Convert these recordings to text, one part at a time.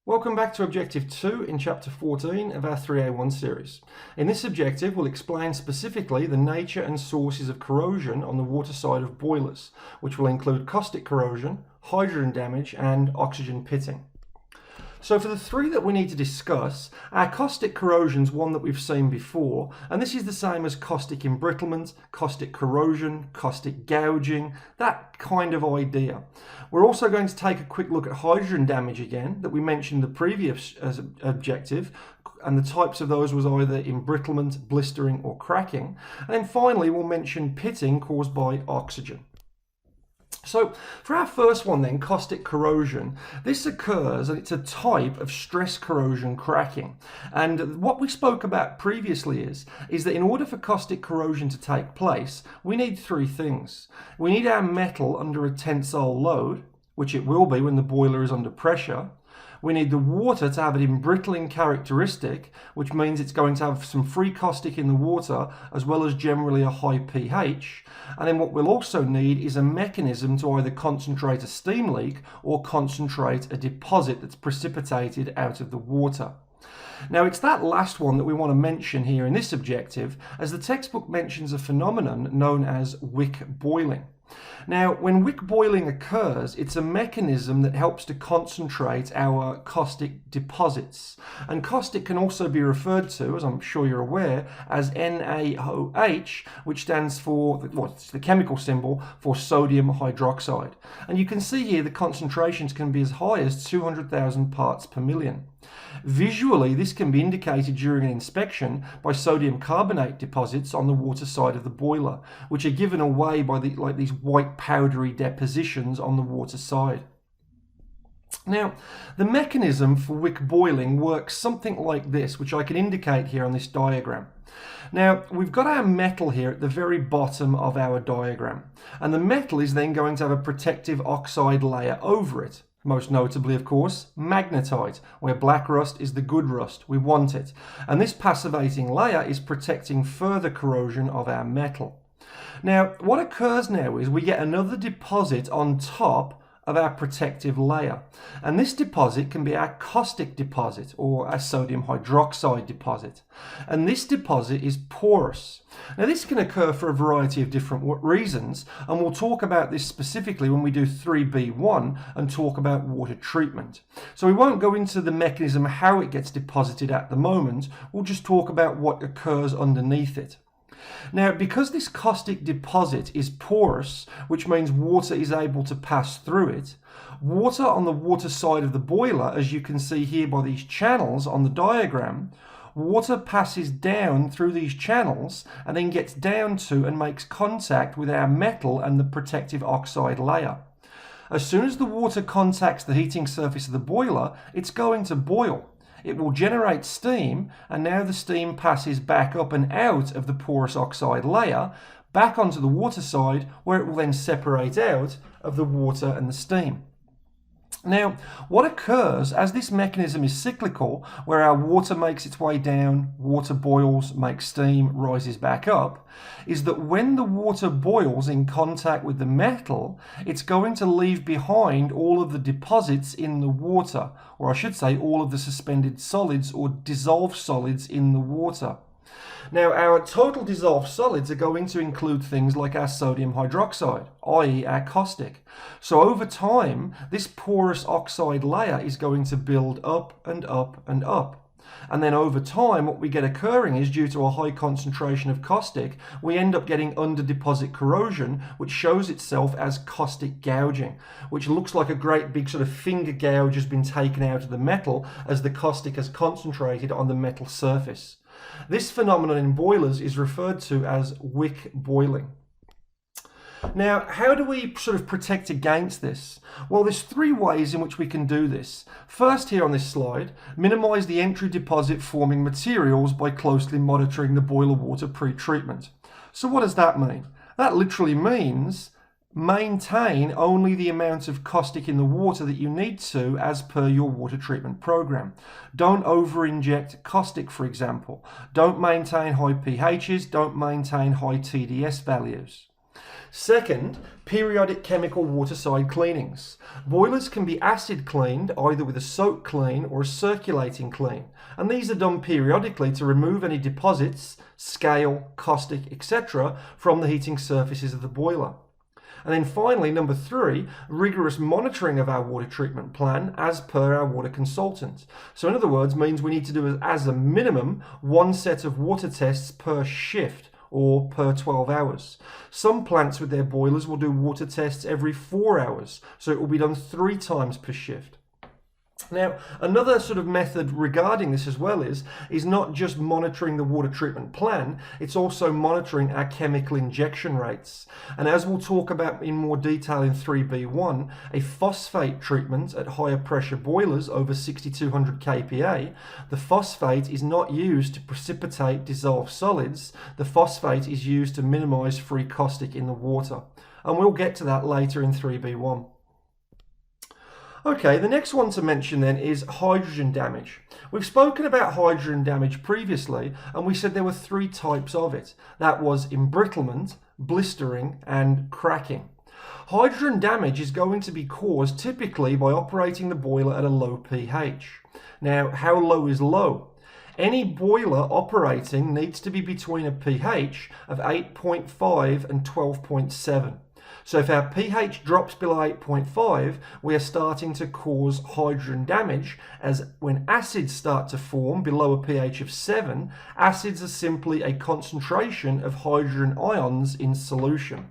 Welcome back to Objective 2 in Chapter 14 of our 3A1 series. In this objective, we'll explain specifically the nature and sources of corrosion on the water side of boilers, which will include caustic corrosion, hydrogen damage, and oxygen pitting. So for the three that we need to discuss, our caustic corrosion is one that we've seen before, and this is the same as caustic embrittlement, caustic corrosion, caustic gouging, that kind of idea. We're also going to take a quick look at hydrogen damage again, that we mentioned in the previous objective, and the types of those was either embrittlement, blistering, or cracking. And then finally, we'll mention pitting caused by oxygen. So for our first one then, caustic corrosion, this occurs and it's a type of stress corrosion cracking. And what we spoke about previously is that in order for caustic corrosion to take place, we need three things. We need our metal under a tensile load, which it will be when the boiler is under pressure. We need the water to have an embrittling characteristic, which means it's going to have some free caustic in the water as well as generally a high pH. And then what we'll also need is a mechanism to either concentrate a steam leak or concentrate a deposit that's precipitated out of the water. Now it's that last one that we want to mention here in this objective, as the textbook mentions a phenomenon known as wick boiling. Now, when wick boiling occurs, it's a mechanism that helps to concentrate our caustic deposits. And caustic can also be referred to, as I'm sure you're aware, as NaOH, which stands for, well, it's the chemical symbol for sodium hydroxide. And you can see here the concentrations can be as high as 200,000 parts per million. Visually, this can be indicated during an inspection by sodium carbonate deposits on the water side of the boiler, which are given away by these white powdery depositions on the water side. Now, the mechanism for wick boiling works something like this, which I can indicate here on this diagram. Now, we've got our metal here at the very bottom of our diagram, and the metal is then going to have a protective oxide layer over it. Most notably, of course, magnetite, where black rust is the good rust. We want it. And this passivating layer is protecting further corrosion of our metal. Now, what occurs now is we get another deposit on top of our protective layer. And this deposit can be our caustic deposit or a sodium hydroxide deposit. And this deposit is porous. Now this can occur for a variety of different reasons, and we'll talk about this specifically when we do 3B1 and talk about water treatment. So we won't go into the mechanism how it gets deposited at the moment, we'll just talk about what occurs underneath it. Now, because this caustic deposit is porous, which means water is able to pass through it, water on the water side of the boiler, as you can see here by these channels on the diagram, water passes down through these channels and then gets down to and makes contact with our metal and the protective oxide layer. As soon as the water contacts the heating surface of the boiler, it's going to boil. It will generate steam, and now the steam passes back up and out of the porous oxide layer, back onto the water side, where it will then separate out of the water and the steam. Now, what occurs as this mechanism is cyclical, where our water makes its way down, water boils, makes steam, rises back up, is that when the water boils in contact with the metal, it's going to leave behind all of the deposits in the water, or I should say all of the suspended solids or dissolved solids in the water. Now, our total dissolved solids are going to include things like our sodium hydroxide, i.e. our caustic. So over time, this porous oxide layer is going to build up and up and up. And then over time, what we get occurring is, due to a high concentration of caustic, we end up getting under-deposit corrosion, which shows itself as caustic gouging, which looks like a great big sort of finger gouge has been taken out of the metal as the caustic has concentrated on the metal surface. This phenomenon in boilers is referred to as wick boiling. Now, how do we sort of protect against this? Well, there's three ways in which we can do this. First, here on this slide, minimize the entry deposit forming materials by closely monitoring the boiler water pre-treatment. So what does that mean? That literally means maintain only the amount of caustic in the water that you need to as per your water treatment program. Don't over-inject caustic, for example. Don't maintain high pHs, don't maintain high TDS values. Second, periodic chemical waterside cleanings. Boilers can be acid cleaned either with a soak clean or a circulating clean, and these are done periodically to remove any deposits, scale, caustic, etc. from the heating surfaces of the boiler. And then finally, number 3, rigorous monitoring of our water treatment plan as per our water consultant. So in other words, means we need to do as a minimum 1 set of water tests per shift or per 12 hours. Some plants with their boilers will do water tests every 4 hours, so it will be done 3 times per shift. Now, another sort of method regarding this as well is not just monitoring the water treatment plan, it's also monitoring our chemical injection rates. And as we'll talk about in more detail in 3B1, a phosphate treatment at higher pressure boilers over 6200 kPa, the phosphate is not used to precipitate dissolved solids, the phosphate is used to minimize free caustic in the water. And we'll get to that later in 3B1. Okay, the next one to mention then is hydrogen damage. We've spoken about hydrogen damage previously, and we said there were 3 types of it. That was embrittlement, blistering, and cracking. Hydrogen damage is going to be caused typically by operating the boiler at a low pH. Now, how low is low? Any boiler operating needs to be between a pH of 8.5 and 12.7. So if our pH drops below 8.5, we are starting to cause hydrogen damage, as when acids start to form below a pH of 7, acids are simply a concentration of hydrogen ions in solution.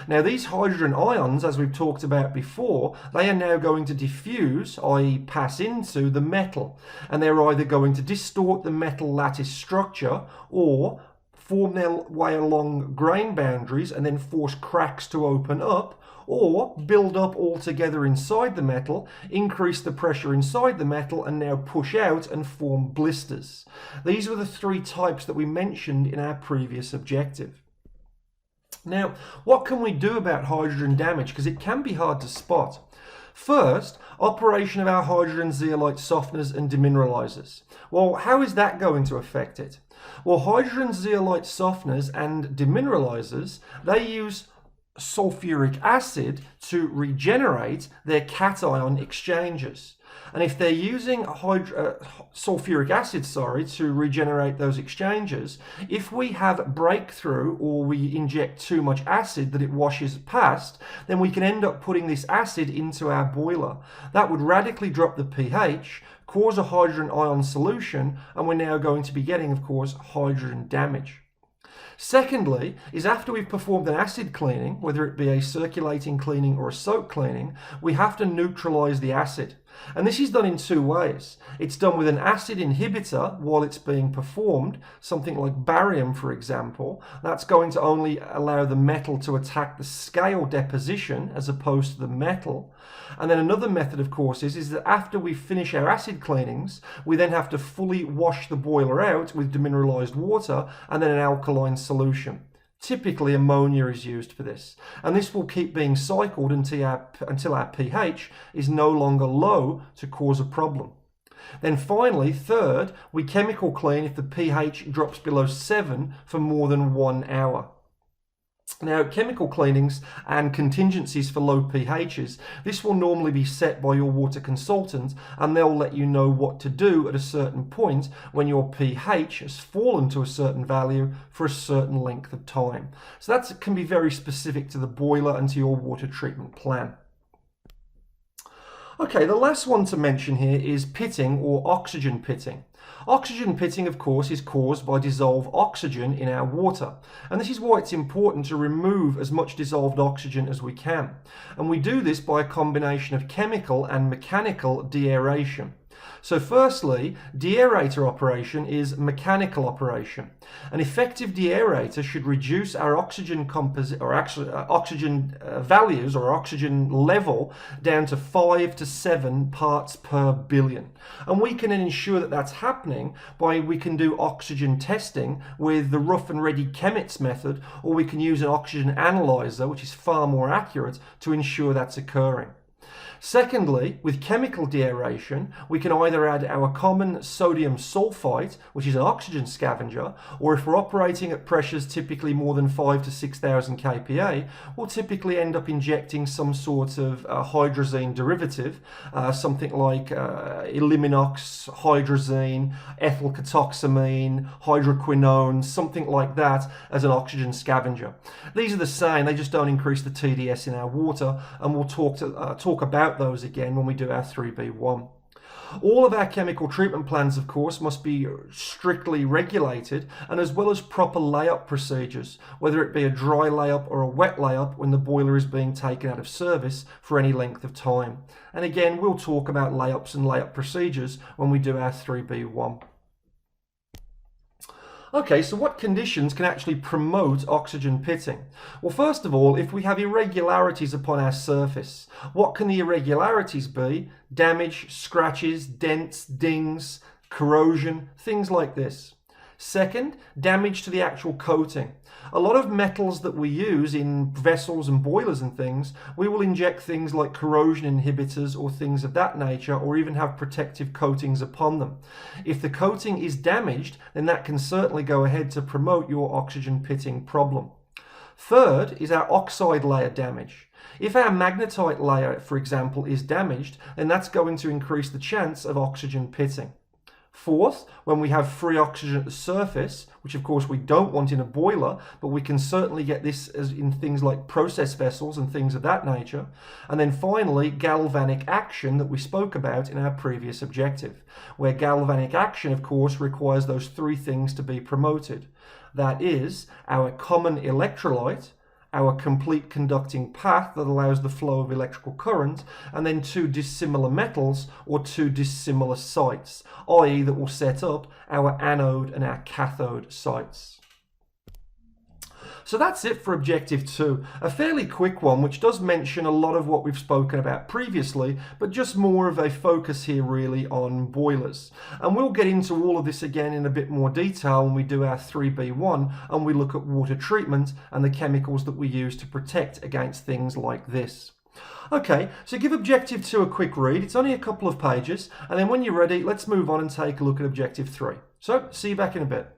Now these hydrogen ions, as we've talked about before, they are now going to diffuse, i.e. pass into the metal, and they're either going to distort the metal lattice structure or form their way along grain boundaries and then force cracks to open up, or build up all together inside the metal, increase the pressure inside the metal, and now push out and form blisters. These were the 3 types that we mentioned in our previous objective. Now, what can we do about hydrogen damage? Because it can be hard to spot. First, operation of our hydrogen zeolite softeners and demineralizers. Well, how is that going to affect it? Well, hydrogen zeolite softeners and demineralizers, they use sulfuric acid to regenerate their cation exchanges. And if they're using sulfuric acid, to regenerate those exchanges, if we have breakthrough or we inject too much acid that it washes past, then we can end up putting this acid into our boiler. That would radically drop the pH, cause a hydrogen ion solution, and we're now going to be getting, of course, hydrogen damage. Secondly, is after we've performed an acid cleaning, whether it be a circulating cleaning or a soak cleaning, we have to neutralize the acid. And this is done in 2 ways. It's done with an acid inhibitor while it's being performed, something like barium, for example. That's going to only allow the metal to attack the scale deposition as opposed to the metal. And then another method, of course, is that after we finish our acid cleanings, we then have to fully wash the boiler out with demineralized water and then an alkaline solution. Typically, ammonia is used for this, and this will keep being cycled until our pH is no longer low to cause a problem. Then finally, third, we chemical clean if the pH drops below 7 for more than 1 hour. Now, chemical cleanings and contingencies for low pHs, this will normally be set by your water consultant, and they'll let you know what to do at a certain point when your pH has fallen to a certain value for a certain length of time. So that can be very specific to the boiler and to your water treatment plan. Okay, the last one to mention here is pitting or oxygen pitting. Oxygen pitting, of course, is caused by dissolved oxygen in our water. And this is why it's important to remove as much dissolved oxygen as we can. And we do this by a combination of chemical and mechanical deaeration. So firstly, deaerator operation is mechanical operation. An effective deaerator should reduce our oxygen values or oxygen level down to 5 to 7 parts per billion. And we can ensure that that's happening by we can do oxygen testing with the rough and ready chemits method, or we can use an oxygen analyzer, which is far more accurate, to ensure that's occurring. Secondly, with chemical deaeration, we can either add our common sodium sulfite, which is an oxygen scavenger, or if we're operating at pressures typically more than 5 to 6,000 kPa, we'll typically end up injecting some sort of hydrazine derivative, something like eliminox, hydrazine, ethyl ketoxamine, hydroquinone, something like that as an oxygen scavenger. These are the same, they just don't increase the TDS in our water, and we'll talk about those again when we do our 3B1. All of our chemical treatment plans, of course, must be strictly regulated, and as well as proper layup procedures, whether it be a dry layup or a wet layup when the boiler is being taken out of service for any length of time. And again, we'll talk about layups and layup procedures when we do our 3B1. Okay, so what conditions can actually promote oxygen pitting? Well, first of all, if we have irregularities upon our surface, what can the irregularities be? Damage, scratches, dents, dings, corrosion, things like this. Second, damage to the actual coating. A lot of metals that we use in vessels and boilers and things, we will inject things like corrosion inhibitors or things of that nature, or even have protective coatings upon them. If the coating is damaged, then that can certainly go ahead to promote your oxygen pitting problem. Third is our oxide layer damage. If our magnetite layer, for example, is damaged, then that's going to increase the chance of oxygen pitting. Fourth, when we have free oxygen at the surface, which of course we don't want in a boiler, but we can certainly get this as in things like process vessels and things of that nature. And then finally, galvanic action that we spoke about in our previous objective, where galvanic action, of course, requires those three things to be promoted. That is our common electrolyte, our complete conducting path that allows the flow of electrical current, and then two dissimilar metals or two dissimilar sites, i.e. that will set up our anode and our cathode sites. So that's it for Objective 2, a fairly quick one which does mention a lot of what we've spoken about previously, but just more of a focus here really on boilers. And we'll get into all of this again in a bit more detail when we do our 3B1 and we look at water treatment and the chemicals that we use to protect against things like this. Okay, so give Objective 2 a quick read, it's only a couple of pages, and then when you're ready, let's move on and take a look at Objective 3. So, see you back in a bit.